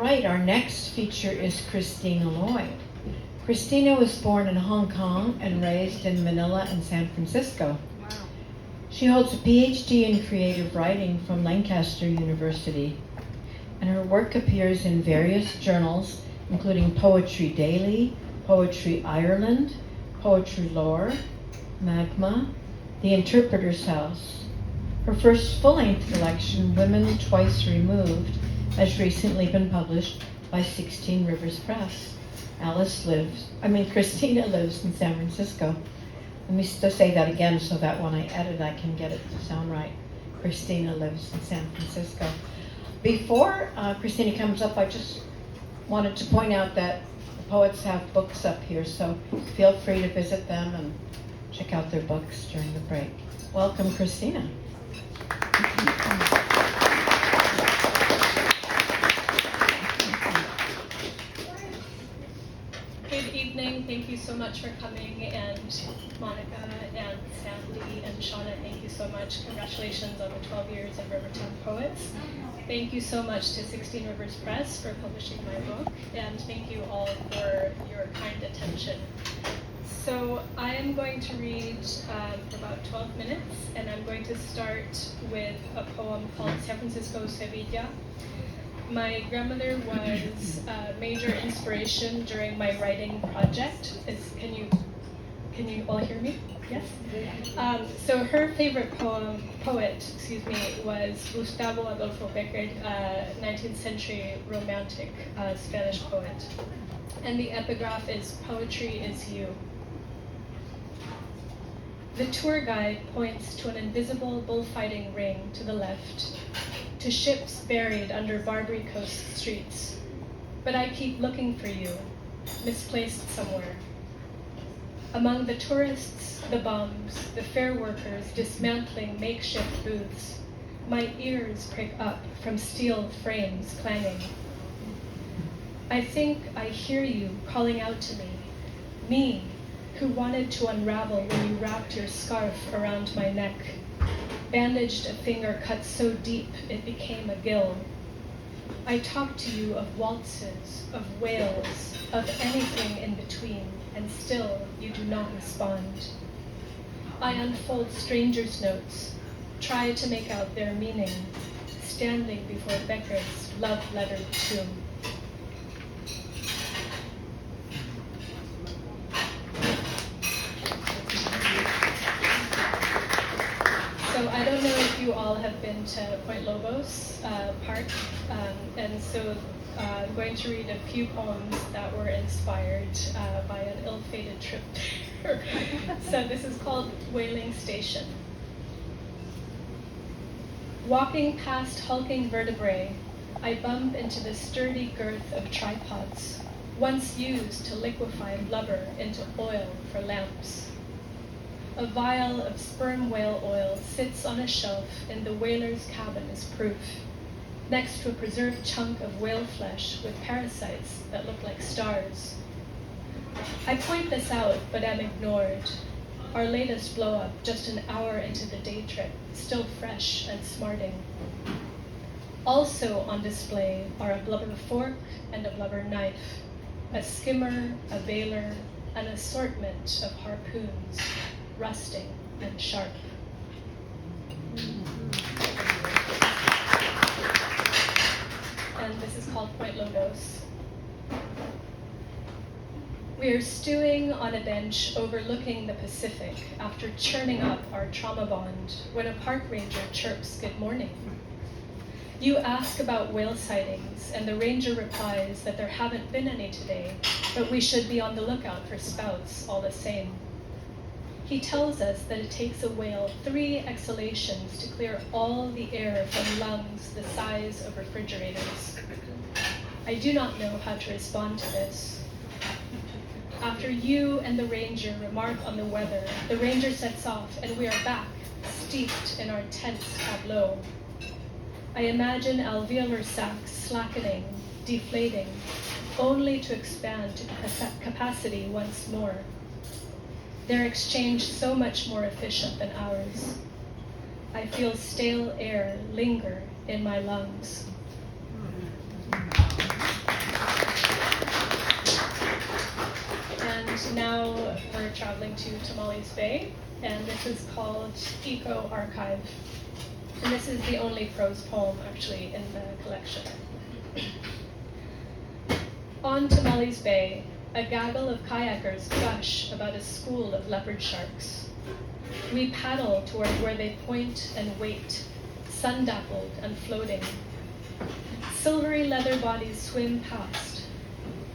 right, our next feature is Christina Lloyd. Christina was born in Hong Kong and raised in Manila and San Francisco. Wow. She holds a PhD in creative writing from Lancaster University, and her work appears in various journals, including Poetry Daily, Poetry Ireland, Poetry Lore, Magma, The Interpreter's House. Her first full-length collection, Women Twice Removed, has recently been published by 16 Rivers Press. Christina lives in San Francisco. Let me just say that again so that when I edit I can get it to sound right. Christina lives in San Francisco. Before Christina comes up, I just wanted to point out that the poets have books up here, so feel free to visit them and check out their books during the break. Welcome, Christina. Good evening. Thank you so much for coming, and Monica and Sandy and Shauna, thank you so much. Congratulations on the 12 years of Rivertown Poets. Thank you so much to 16 Rivers Press for publishing my book, and thank you all for your kind attention. So I am going to read for about 12 minutes, and I'm going to start with a poem called San Francisco, Sevilla. My grandmother was a major inspiration during my writing project. Can you all hear me? Yes? So her favorite poet, was Gustavo Adolfo Bécquer, 19th century romantic Spanish poet. And the epigraph is, "Poetry is you." The tour guide points to an invisible bullfighting ring to the left, to ships buried under Barbary Coast streets. But I keep looking for you, misplaced somewhere. Among the tourists, the bums, the fair workers dismantling makeshift booths, my ears prick up from steel frames clanging. I think I hear you calling out to me who wanted to unravel when you wrapped your scarf around my neck, bandaged a finger cut so deep it became a gill. I talk to you of waltzes, of wails, of anything in between, and still you do not respond. I unfold strangers' notes, try to make out their meaning, standing before Becker's love-lettered tomb. So I don't know if you all have been to Point Lobos Park, and so I'm going to read a few poems that were inspired by an ill-fated trip there. So this is called Whaling Station. Walking past hulking vertebrae, I bump into the sturdy girth of tripods, once used to liquefy blubber into oil for lamps. A vial of sperm whale oil sits on a shelf in the whaler's cabin as proof, next to a preserved chunk of whale flesh with parasites that look like stars. I point this out, but am ignored. Our latest blow-up, just an hour into the day trip, still fresh and smarting. Also on display are a blubber fork and a blubber knife, a skimmer, a bailer, an assortment of harpoons, rusting and sharp. And this is called Point Lobos. We are stewing on a bench overlooking the Pacific after churning up our trauma bond when a park ranger chirps good morning. You ask about whale sightings, and the ranger replies that there haven't been any today, but we should be on the lookout for spouts all the same. He tells us that it takes a whale 3 exhalations to clear all the air from lungs the size of refrigerators. I do not know how to respond to this. After you and the ranger remark on the weather, the ranger sets off, and we are back, steeped in our tense tableau. I imagine alveolar sacs slackening, deflating, only to expand to capacity once more. Their exchange so much more efficient than ours. I feel stale air linger in my lungs. traveling to Tamales Bay, and this is called Eco Archive. And this is the only prose poem actually in the collection. On Tamales Bay, a gaggle of kayakers gush about a school of leopard sharks. We paddle toward where they point and wait, sun-dappled and floating. Silvery leather bodies swim past,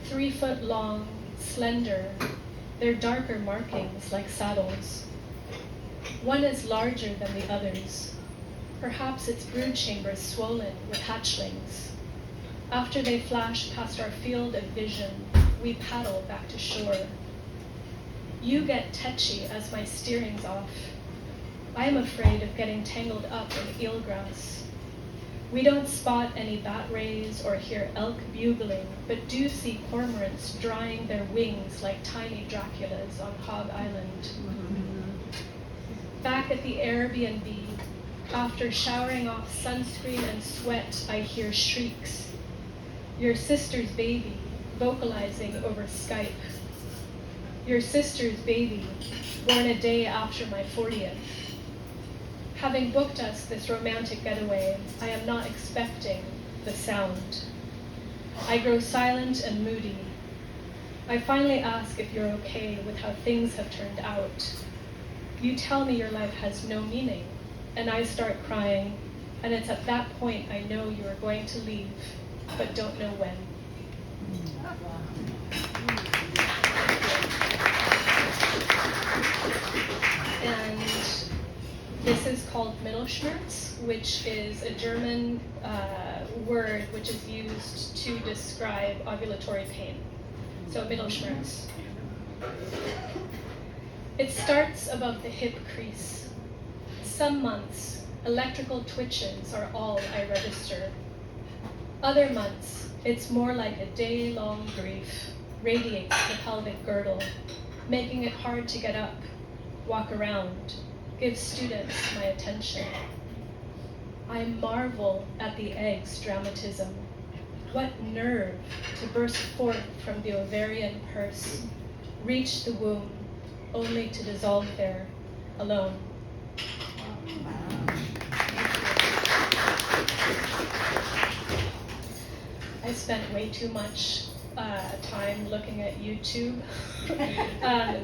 3 foot long, slender, their darker markings like saddles. One is larger than the others. Perhaps its brood chamber swollen with hatchlings. After they flash past our field of vision, we paddle back to shore. You get tetchy as my steering's off. I am afraid of getting tangled up in eelgrass. We don't spot any bat rays or hear elk bugling, but do see cormorants drying their wings like tiny Draculas on Hog Island. Back at the Airbnb, after showering off sunscreen and sweat, I hear shrieks. Your sister's baby, vocalizing over Skype. Your sister's baby, born a day after my 40th. Having booked us this romantic getaway, I am not expecting the sound. I grow silent and moody. I finally ask if you're okay with how things have turned out. You tell me your life has no meaning, and I start crying, and it's at that point I know you are going to leave, but don't know when. And this is called Mittelschmerz, which is a German word which is used to describe ovulatory pain. So Mittelschmerz. It starts above the hip crease. Some months, electrical twitches are all I register. Other months, it's more like a day-long grief, radiates the pelvic girdle, making it hard to get up, walk around, give students my attention. I marvel at the egg's dramatism. What nerve to burst forth from the ovarian purse, reach the womb, only to dissolve there, alone. I spent way too much time looking at YouTube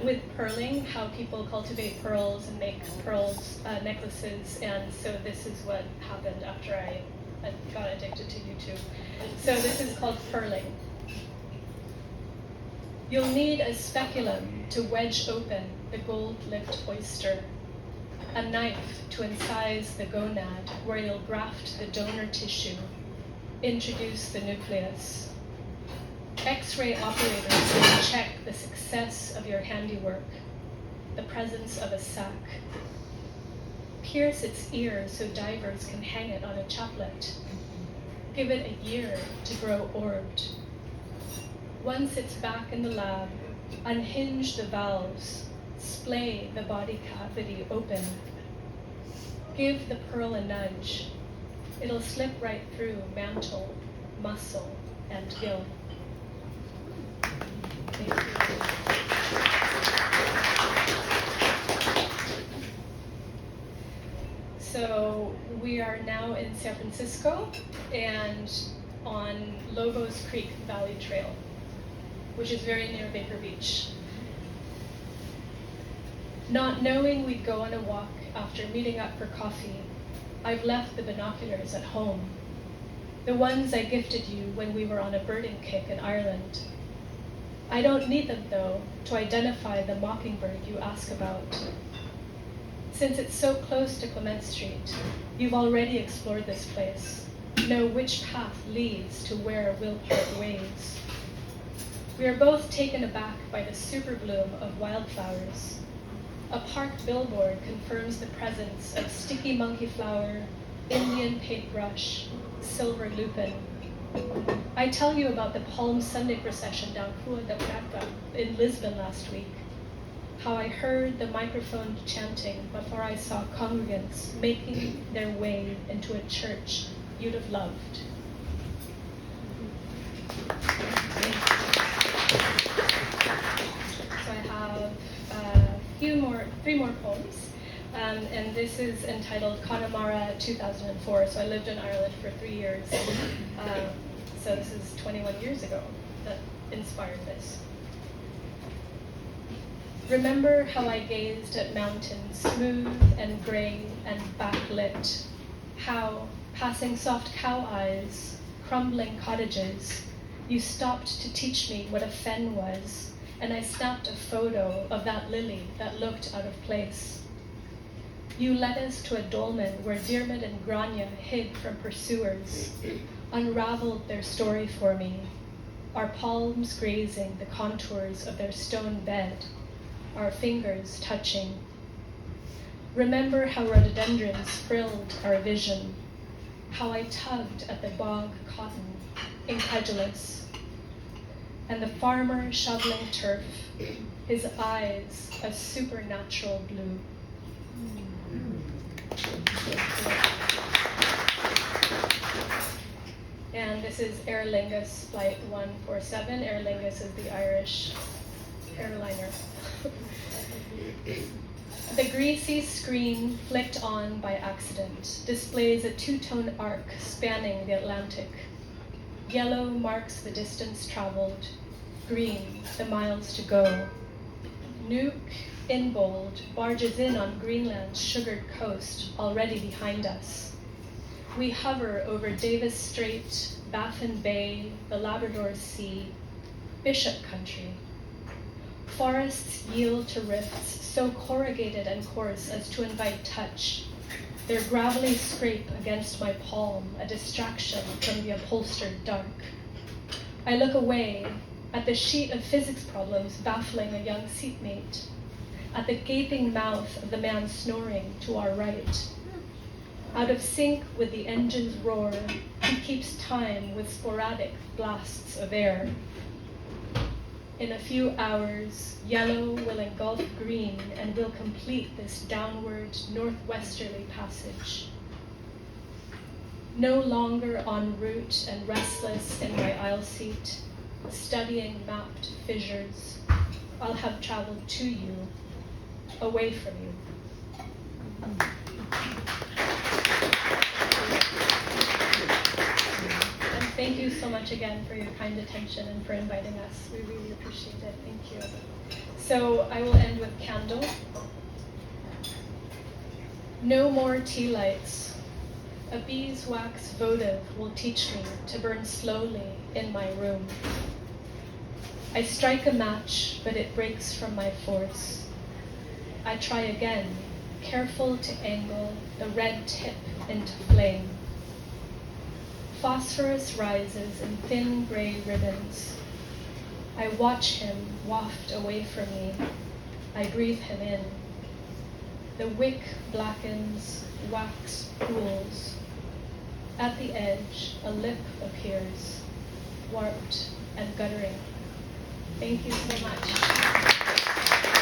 with pearling, how people cultivate pearls and make pearls necklaces, and so this is what happened after I got addicted to YouTube. So this is called pearling. You'll need a speculum to wedge open the gold-lipped oyster, a knife to incise the gonad where you'll graft the donor tissue, introduce the nucleus. X-ray operators will check the success of your handiwork, the presence of a sac. Pierce its ear so divers can hang it on a chaplet. Give it a year to grow orbed. Once it's back in the lab, unhinge the valves, splay the body cavity open. Give the pearl a nudge. It'll slip right through mantle, muscle, and gill. Thank you. So we are now in San Francisco and on Lobos Creek Valley Trail, which is very near Baker Beach. Not knowing we'd go on a walk after meeting up for coffee, I've left the binoculars at home. The ones I gifted you when we were on a birding kick in Ireland. I don't need them, though, to identify the mockingbird you ask about. Since it's so close to Clement Street, you've already explored this place, know which path leads to where we'll part ways. We are both taken aback by the superbloom of wildflowers. A park billboard confirms the presence of sticky monkey flower, Indian paintbrush, silver lupin. I tell you about the Palm Sunday procession down Rua da Prata in Lisbon last week, how I heard the microphone chanting before I saw congregants making their way into a church you'd have loved. So I have three more poems. And this is entitled Connemara 2004. So I lived in Ireland for 3 years. So this is 21 years ago that inspired this. Remember how I gazed at mountains, smooth and gray and backlit. How, passing soft cow eyes, crumbling cottages, you stopped to teach me what a fen was, and I snapped a photo of that lily that looked out of place. You led us to a dolmen where Diarmid and Grania hid from pursuers, unraveled their story for me, our palms grazing the contours of their stone bed, our fingers touching. Remember how rhododendrons frilled our vision, how I tugged at the bog cotton, incredulous, and the farmer shoveling turf, his eyes a supernatural blue. And this is Aer Lingus Flight 147. Aer Lingus is the Irish airliner. The greasy screen, flicked on by accident, displays a two-tone arc spanning the Atlantic. Yellow marks the distance traveled, green the miles to go. Nuuk, in bold, barges in on Greenland's sugared coast, already behind us. We hover over Davis Strait, Baffin Bay, the Labrador Sea, Bishop Country. Forests yield to rifts so corrugated and coarse as to invite touch. Their gravelly scrape against my palm, a distraction from the upholstered dark. I look away at the sheet of physics problems baffling a young seatmate, at the gaping mouth of the man snoring to our right. Out of sync with the engine's roar, he keeps time with sporadic blasts of air. In a few hours, yellow will engulf green and will complete this downward northwesterly passage. No longer en route and restless in my aisle seat, studying mapped fissures, I'll have traveled to you, away from you. Thank you so much again for your kind attention and for inviting us. We really appreciate it. Thank you. So I will end with candle. No more tea lights. A beeswax votive will teach me to burn slowly in my room. I strike a match, but it breaks from my force. I try again, careful to angle the red tip into flame. Phosphorus rises in thin gray ribbons. I watch him waft away from me. I breathe him in. The wick blackens, wax pools. At the edge, a lip appears, warped and guttering. Thank you so much.